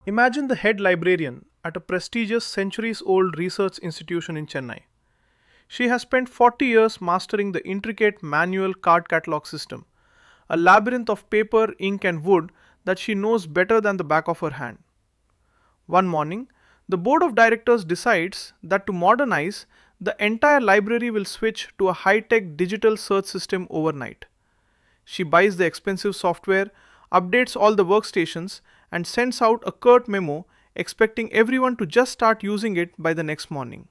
Imagine the head librarian at a prestigious centuries-old research institution in Chennai. She has spent 40 years mastering the intricate manual card catalog system, a labyrinth of paper, ink, and wood that she knows better than the back of her hand. One morning, the board of directors decides that to modernize, the entire library will switch to a high tech digital search system overnight. She buys the expensive software, updates all the workstations, and sends out a curt memo expecting everyone to just start using it by the next morning.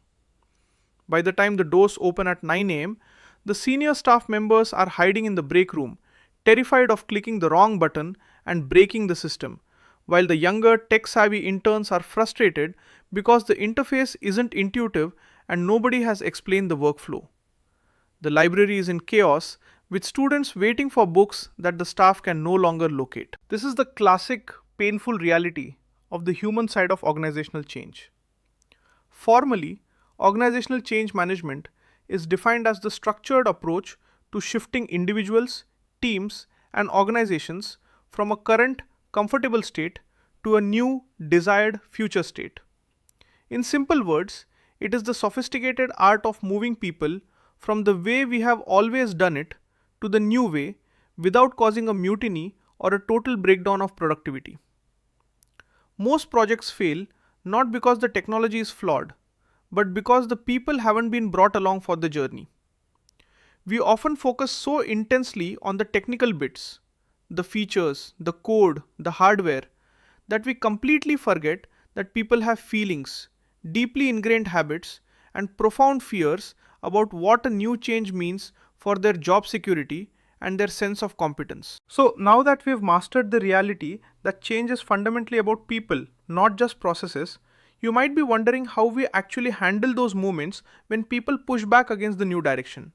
By the time the doors open at 9 a.m., the senior staff members are hiding in the break room, terrified of clicking the wrong button and breaking the system, while the younger tech savvy interns are frustrated because the interface isn't intuitive and nobody has explained the workflow. The library is in chaos, with students waiting for books that the staff can no longer locate. This is the classic, painful reality of the human side of organizational change. Formally, organizational change management is defined as the structured approach to shifting individuals, teams, and organizations from a current, comfortable state to a new, desired future state. In simple words, it is the sophisticated art of moving people from the way we have always done it to the new way without causing a mutiny or a total breakdown of productivity. Most projects fail not because the technology is flawed, but because the people haven't been brought along for the journey. We often focus so intensely on the technical bits, the features, the code, the hardware, that we completely forget that people have feelings, deeply ingrained habits, and profound fears about what a new change means for their job security and their sense of competence. So, now that we have mastered the reality that change is fundamentally about people, not just processes, you might be wondering how we actually handle those moments when people push back against the new direction.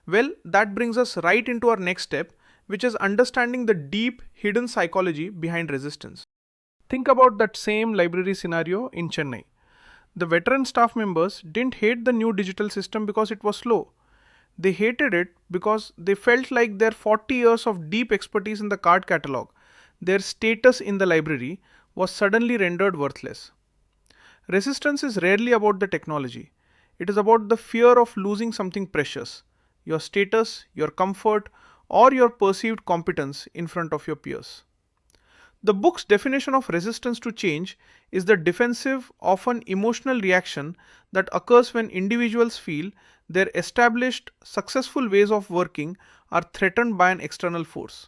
Well, that brings us right into our next step, which is understanding the deep, hidden psychology behind resistance. Think about that same library scenario in Chennai. The veteran staff members didn't hate the new digital system because it was slow. They hated it because they felt like their 40 years of deep expertise in the card catalog, their status in the library, was suddenly rendered worthless. Resistance is rarely about the technology. It is about the fear of losing something precious, your status, your comfort, or your perceived competence in front of your peers. The book's definition of resistance to change is the defensive, often emotional reaction that occurs when individuals feel their established, successful ways of working are threatened by an external force.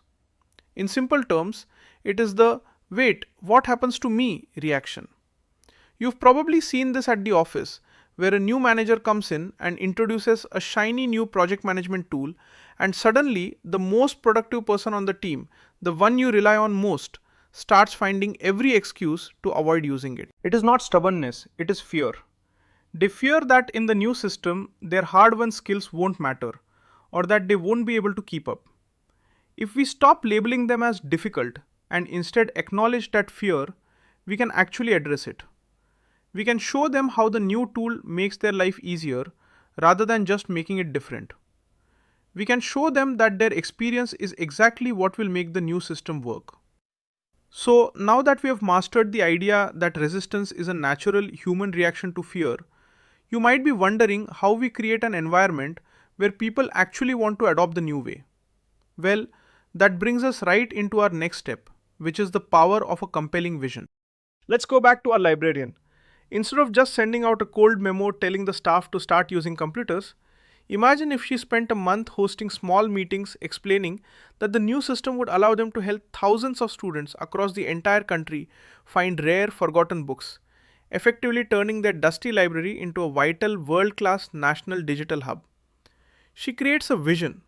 In simple terms, it is the "wait, what happens to me" reaction. You've probably seen this at the office, where a new manager comes in and introduces a shiny new project management tool, and suddenly the most productive person on the team, the one you rely on most, starts finding every excuse to avoid using it. It is not stubbornness, it is fear. They fear that in the new system, their hard-won skills won't matter, or that they won't be able to keep up. If we stop labeling them as difficult and instead acknowledge that fear, we can actually address it. We can show them how the new tool makes their life easier rather than just making it different. We can show them that their experience is exactly what will make the new system work. So now that we have mastered the idea that resistance is a natural human reaction to fear, you might be wondering how we create an environment where people actually want to adopt the new way. Well, that brings us right into our next step, which is the power of a compelling vision. Let's go back to our librarian. Instead of just sending out a cold memo telling the staff to start using computers, imagine if she spent a month hosting small meetings explaining that the new system would allow them to help thousands of students across the entire country find rare, forgotten books, effectively turning their dusty library into a vital, world-class national digital hub. She creates a vision.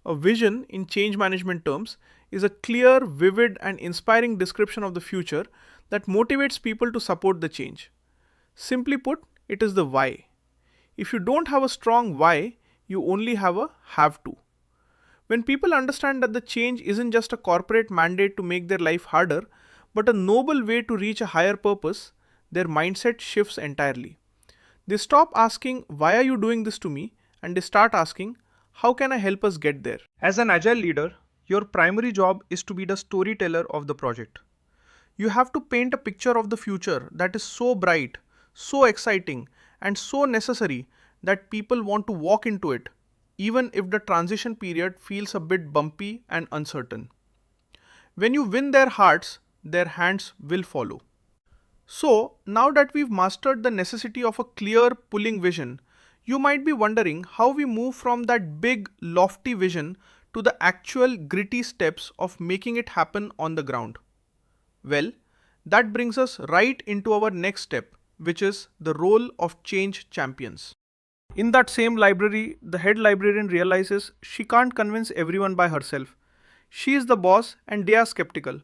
A vision, in change management terms, is a clear, vivid, and inspiring description of the future that motivates people to support the change. Simply put, it is the why. If you don't have a strong why, you only have a have to. When people understand that the change isn't just a corporate mandate to make their life harder, but a noble way to reach a higher purpose, their mindset shifts entirely. They stop asking, "Why are you doing this to me?" and they start asking, "How can I help us get there?" As an agile leader, your primary job is to be the storyteller of the project. You have to paint a picture of the future that is so bright, so exciting, and so necessary that people want to walk into it, even if the transition period feels a bit bumpy and uncertain. When you win their hearts, their hands will follow. So, now that we've mastered the necessity of a clear pulling vision, you might be wondering how we move from that big, lofty vision to the actual gritty steps of making it happen on the ground. Well, that brings us right into our next step, which is the role of change champions. In that same library, the head librarian realizes she can't convince everyone by herself. She is the boss and they are skeptical.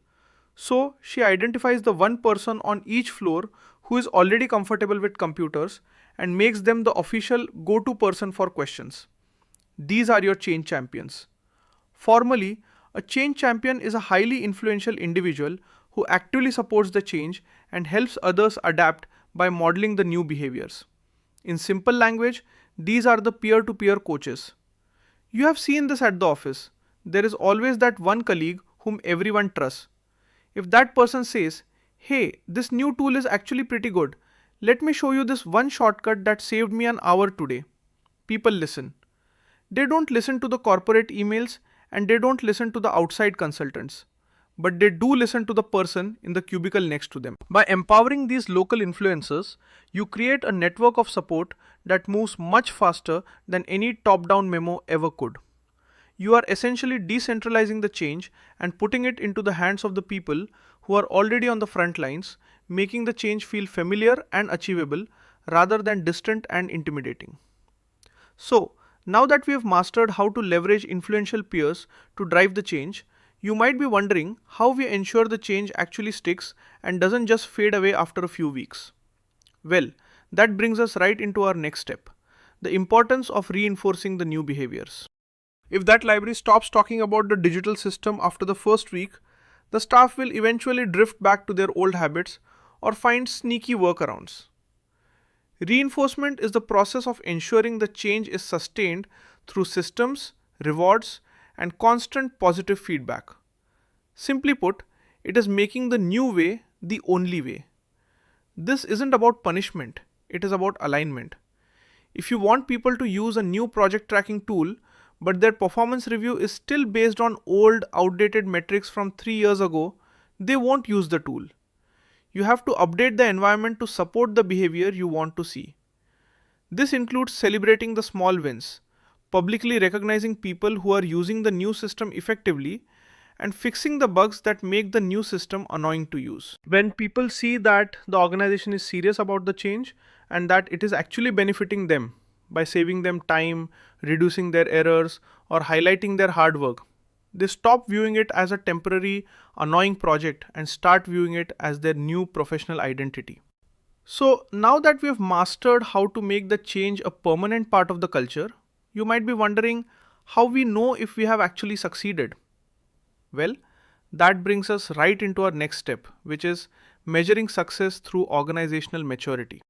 So she identifies the one person on each floor who is already comfortable with computers and makes them the official go-to person for questions. These are your change champions. Formally, a change champion is a highly influential individual who actively supports the change and helps others adapt by modeling the new behaviors. In simple language, these are the peer-to-peer coaches. You have seen this at the office. There is always that one colleague whom everyone trusts. If that person says, "Hey, this new tool is actually pretty good. Let me show you this one shortcut that saved me an hour today," people listen. They don't listen to the corporate emails and they don't listen to the outside consultants, but they do listen to the person in the cubicle next to them. By empowering these local influencers, you create a network of support that moves much faster than any top-down memo ever could. You are essentially decentralizing the change and putting it into the hands of the people who are already on the front lines, making the change feel familiar and achievable rather than distant and intimidating. So, now that we have mastered how to leverage influential peers to drive the change, you might be wondering how we ensure the change actually sticks and doesn't just fade away after a few weeks. Well, that brings us right into our next step, the importance of reinforcing the new behaviors. If that library stops talking about the digital system after the first week, the staff will eventually drift back to their old habits or find sneaky workarounds. Reinforcement is the process of ensuring the change is sustained through systems, rewards, and constant positive feedback. Simply put, it is making the new way the only way. This isn't about punishment, it is about alignment. If you want people to use a new project tracking tool, but their performance review is still based on old, outdated metrics from 3 years ago, they won't use the tool. You have to update the environment to support the behavior you want to see. This includes celebrating the small wins, publicly recognizing people who are using the new system effectively, and fixing the bugs that make the new system annoying to use. When people see that the organization is serious about the change and that it is actually benefiting them by saving them time, reducing their errors, or highlighting their hard work, they stop viewing it as a temporary, annoying project and start viewing it as their new professional identity. So now that we have mastered how to make the change a permanent part of the culture, you might be wondering how we know if we have actually succeeded. Well, that brings us right into our next step, which is measuring success through organizational maturity.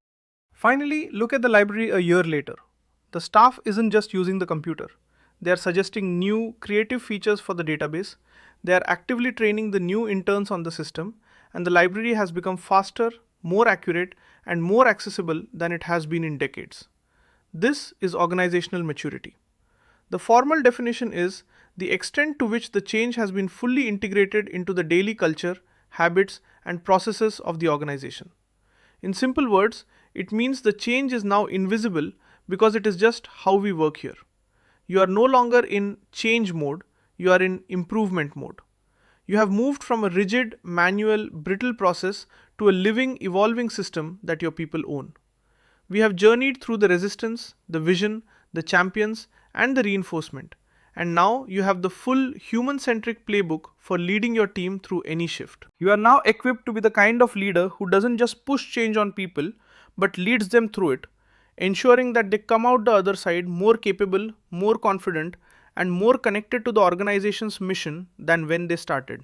Finally, look at the library a year later. The staff isn't just using the computer. They are suggesting new creative features for the database. They are actively training the new interns on the system, and the library has become faster, more accurate, and more accessible than it has been in decades. This is organizational maturity. The formal definition is the extent to which the change has been fully integrated into the daily culture, habits, and processes of the organization. In simple words, it means the change is now invisible because it is just how we work here. You are no longer in change mode, you are in improvement mode. You have moved from a rigid, manual, brittle process to a living, evolving system that your people own. We have journeyed through the resistance, the vision, the champions, and the reinforcement. And now you have the full human-centric playbook for leading your team through any shift. You are now equipped to be the kind of leader who doesn't just push change on people, but leads them through it, ensuring that they come out the other side more capable, more confident, and more connected to the organization's mission than when they started.